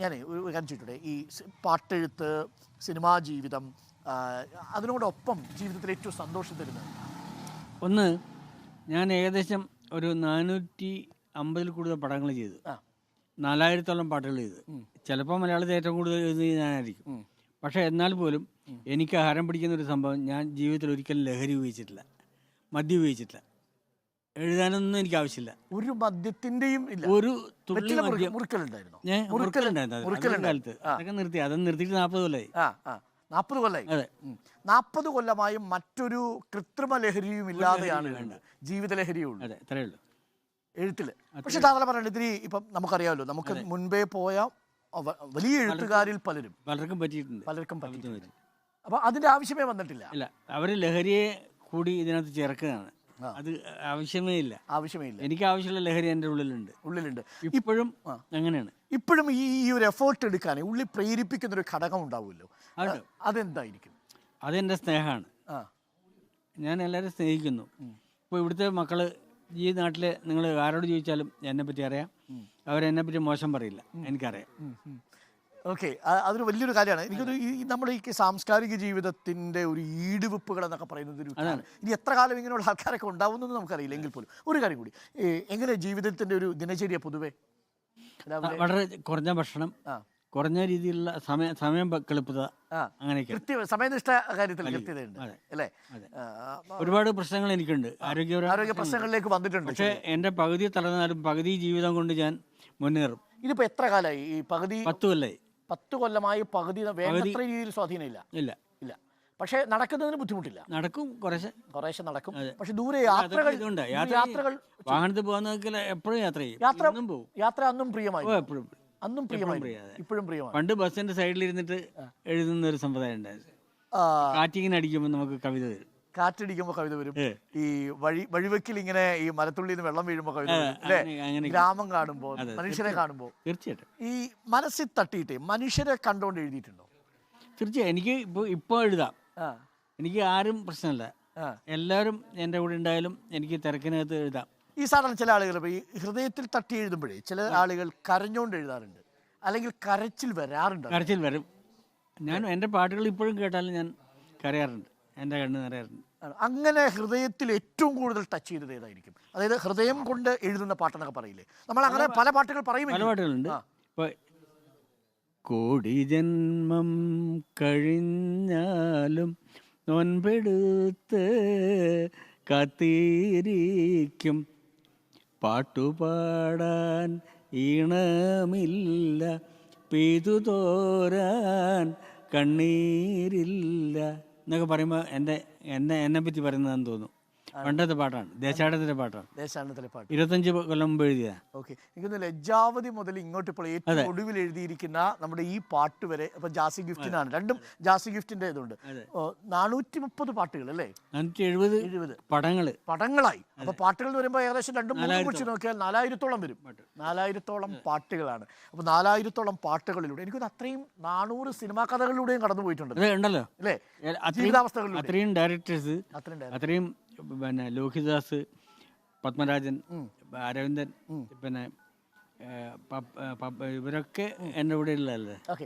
ഞാൻ ഒരു കാര്യം ചോദിക്കട്ടെ, ഈ പാട്ടെഴുത്ത്, സിനിമാ ജീവിതം, അതിനോടൊപ്പം ജീവിതത്തിൽ ഏറ്റവും സന്തോഷം തരുന്നത്? ഒന്ന്, ഞാൻ ഏകദേശം ഒരു 450 കൂടുതൽ പടങ്ങൾ ചെയ്തു, 4000-ഓളം പാട്ടുകൾ ചെയ്തു. ചിലപ്പോൾ മലയാളത്തിൽ ഏറ്റവും കൂടുതൽ എഴുതി ഞാനായിരിക്കും. പക്ഷേ എന്നാൽ പോലും എനിക്ക് ഹരം പിടിക്കുന്ന ഒരു സംഭവം, ഞാൻ ജീവിതത്തിൽ ഒരിക്കലും ലഹരി ഉപയോഗിച്ചിട്ടില്ല, മദ്യം ഉപയോഗിച്ചിട്ടില്ല. എഴുതാനൊന്നും എനിക്ക് ആവശ്യമില്ല, ഒരു മദ്യത്തിന്റെയും ഇല്ല. ഒരു തുള്ളി മദ്യം മുറുക്കലുണ്ടായിരുന്നു കാലത്ത് അതൊക്കെ നിർത്തി. അതൊന്നും നിർത്തിയിട്ട് 40 കൊല്ലമായി. 40 കൊല്ലമായി. അതെ, 40 കൊല്ലമായും മറ്റൊരു കൃത്രിമ ലഹരിയും ഇല്ലാതെയാണ് ജീവിത ലഹരിയുള്ളൂ. അതെ, അത്രേ ഉള്ളൂ എഴുത്തില്. പക്ഷെ താങ്കളെ പറയുന്നത് ഇത്തിരി ഇപ്പം നമുക്കറിയാമല്ലോ, നമുക്ക് മുൻപേ പോയ വലിയ എഴുത്തുകാരിൽ പലർക്കും പറ്റിയിട്ടുണ്ട്. അപ്പൊ അതിന്റെ ആവശ്യമേ വന്നിട്ടില്ല. ഇല്ല, അവര് ലഹരിയെ കൂടി ഇതിനകത്ത് ചേർക്കുന്നതാണ്. അത് ആവശ്യമേ ഇല്ല. എനിക്ക് ആവശ്യമുള്ള ലഹരി എൻ്റെ ഉള്ളിലുണ്ട്. ഇപ്പോഴും അങ്ങനെയാണ്. ഇപ്പോഴും ഈ ഒരു എഫേർട്ട് എടുക്കാൻ ഉള്ളിൽ പ്രേരിപ്പിക്കുന്ന ഒരു ഘടകം ഉണ്ടാവുമല്ലോ, അതെന്തായിരിക്കും? അതെൻ്റെ സ്നേഹമാണ്. ഞാൻ എല്ലാവരും സ്നേഹിക്കുന്നു. ഇപ്പോൾ ഇവിടുത്തെ മക്കള്, ഈ നാട്ടിലെ നിങ്ങൾ ആരോട് ചോദിച്ചാലും എന്നെപ്പറ്റി അറിയാം, അവരെന്നെപ്പറ്റി മോശം പറയില്ല, എനിക്കറിയാം. ഓക്കെ, അതൊരു വലിയൊരു കാര്യമാണ്. എനിക്കൊരു നമ്മുടെ ഈ സാംസ്കാരിക ജീവിതത്തിൻ്റെ ഒരു ഈടുവെപ്പുകൾ എന്നൊക്കെ പറയുന്നത് ഒരു ഇനി എത്ര കാലം ഇങ്ങനെയുള്ള ആൾക്കാരൊക്കെ ഉണ്ടാവുമെന്ന് നമുക്കറിയില്ല. എങ്കിൽ പോലും ഒരു കാര്യം കൂടി, എങ്ങനെ ജീവിതത്തിൻ്റെ ഒരു ദിനചര്യ പൊതുവെ? വളരെ കുറഞ്ഞ ഭക്ഷണം, കുറഞ്ഞ രീതിയിലുള്ള സമയം കെളുപ്പത, അങ്ങനെയൊക്കെ. സമയനിഷ്ഠ കാര്യത്തിൽ കൃത്യതയുണ്ട് അല്ലേ? ഒരുപാട് പ്രശ്നങ്ങൾ എനിക്കുണ്ട്, ആരോഗ്യ പ്രശ്നങ്ങളിലേക്ക് വന്നിട്ടുണ്ട്. പക്ഷേ എൻ്റെ പകുതി തളർന്നാലും പകുതി ജീവിതം കൊണ്ട് ഞാൻ മുന്നേറും. ഇതിപ്പോൾ എത്ര കാലമായി? ഈ പകുതി 10 കൊല്ലമായി. 10 കൊല്ലമായി പകുതി വേണ്ടത്ര രീതിയിൽ സ്വാധീനമില്ല. ഇല്ല. പക്ഷേ നടക്കുന്നതിന് ബുദ്ധിമുട്ടില്ല. നടക്കും, കുറേശ്ശെ നടക്കും. പക്ഷെ ദൂരെ യാത്രകൾ വാഹനത്തിൽ പോകുന്ന എപ്പോഴും യാത്ര ചെയ്യും. യാത്ര അന്നും പ്രിയമായി. അന്നും പ്രിയമായി, ഇപ്പോഴും പ്രിയമാണ്. പണ്ട് ബസ്സിന്റെ സൈഡിൽ ഇരുന്നിട്ട് എഴുതുന്ന ഒരു സമ്പ്രദായം ഉണ്ടായിരുന്നു. കാറ്റിങ്ങനെ അടിക്കുമ്പോൾ നമുക്ക് കവിത വരും. കാറ്റടിക്കുമ്പോൾ കവിത വരും. ഈ വഴിവെക്കിൽ ഇങ്ങനെ ഈ മരത്തുള്ളിൽ നിന്ന് വെള്ളം വീഴുമ്പോൾ കവിത വരും അല്ലേ? ഗ്രാമം കാണുമ്പോൾ, മനുഷ്യരെ കാണുമ്പോൾ. തീർച്ചയായിട്ടും ഈ മനസ്സിൽ തട്ടിയിട്ട് മനുഷ്യരെ കണ്ടുകൊണ്ട് എഴുതിയിട്ടുണ്ടോ? തീർച്ചയായും. എനിക്ക് ഇപ്പോൾ എഴുതാം, എനിക്ക് ആരും പ്രശ്നമില്ല. എല്ലാവരും എൻ്റെ കൂടെ ഉണ്ടായാലും എനിക്ക് തിരക്കിനകത്ത് എഴുതാം. ഈ സാധാരണ ചില ആളുകൾ ഈ ഹൃദയത്തിൽ തട്ടി എഴുതുമ്പോഴേ ചില ആളുകൾ കരഞ്ഞുകൊണ്ട് എഴുതാറുണ്ട്, അല്ലെങ്കിൽ കരച്ചിൽ വരാറുണ്ട്. കരച്ചിൽ വരും. ഞാൻ എൻ്റെ പാട്ടുകൾ ഇപ്പോഴും കേട്ടാലും ഞാൻ കരയാറുണ്ട്, എൻ്റെ കണ്ണ് നിറയാറുണ്ട്. അങ്ങനെ ഹൃദയത്തിൽ ഏറ്റവും കൂടുതൽ ടച്ച് ചെയ്തത് ഏതായിരിക്കും? അതായത് ഹൃദയം കൊണ്ട് എഴുതുന്ന പാട്ടെന്നൊക്കെ പറയില്ലേ നമ്മൾ, അങ്ങനെ പല പാട്ടുകൾ പറയും. പല പാട്ടുകളുണ്ട്. ഇപ്പോൾ കോടി ജന്മം കഴിഞ്ഞാലും നൊൻപെടുത്ത് കാത്തിരിക്കും, പാട്ടുപാടാൻ ഈണമില്ല, പെയ്തു തോരാൻ കണ്ണീരില്ല എന്നൊക്കെ പറയുമ്പോൾ എന്നെ പറ്റി പറയുന്നതെന്ന് തോന്നുന്നു. പണ്ടത്തെ പാട്ടാണ്, ദേശാടനത്തിലെ പാട്ടാണ്. 25 കൊല്ലം മുമ്പ് എഴുതിയ. ഓക്കെ, എനിക്ക് ലജ്ജാവതി മുതൽ ഇങ്ങോട്ട് ഇപ്പോൾ ഏറ്റവും ഒടുവിൽ എഴുതിയിരിക്കുന്ന നമ്മുടെ ഈ പാട്ട് വരെ ഇപ്പൊ ജാസി ഗിഫ്റ്റിനാണ്. രണ്ടും ജാസി ഗിഫ്റ്റിന്റെ ഇതുണ്ട്. 430 പാട്ടുകൾ അല്ലേ? 470 പടങ്ങളായി. അപ്പൊ പാട്ടുകൾ എന്ന് പറയുമ്പോൾ ഏകദേശം 2-3 കുറിച്ച് നോക്കിയാൽ 4000-ഓളം വരും. 4000-ഓളം പാട്ടുകളാണ്. അപ്പൊ 4000-ഓളം പാട്ടുകളിലൂടെ എനിക്കൊരു അത്രയും 400 സിനിമാ കഥകളിലൂടെയും കടന്നു പോയിട്ടുണ്ട് അല്ലേ? ജീവിതാവസ്ഥകളിലൂടെ അത്രയും ഡയറക്ടേഴ്സ്, അത്രയും പിന്നെ ലോഹിദാസ്, പത്മരാജൻ, അരവിന്ദൻ, പിന്നെ ഇവരൊക്കെ എൻ്റെ കൂടെ ഉള്ളതല്ലേ. ഓക്കെ.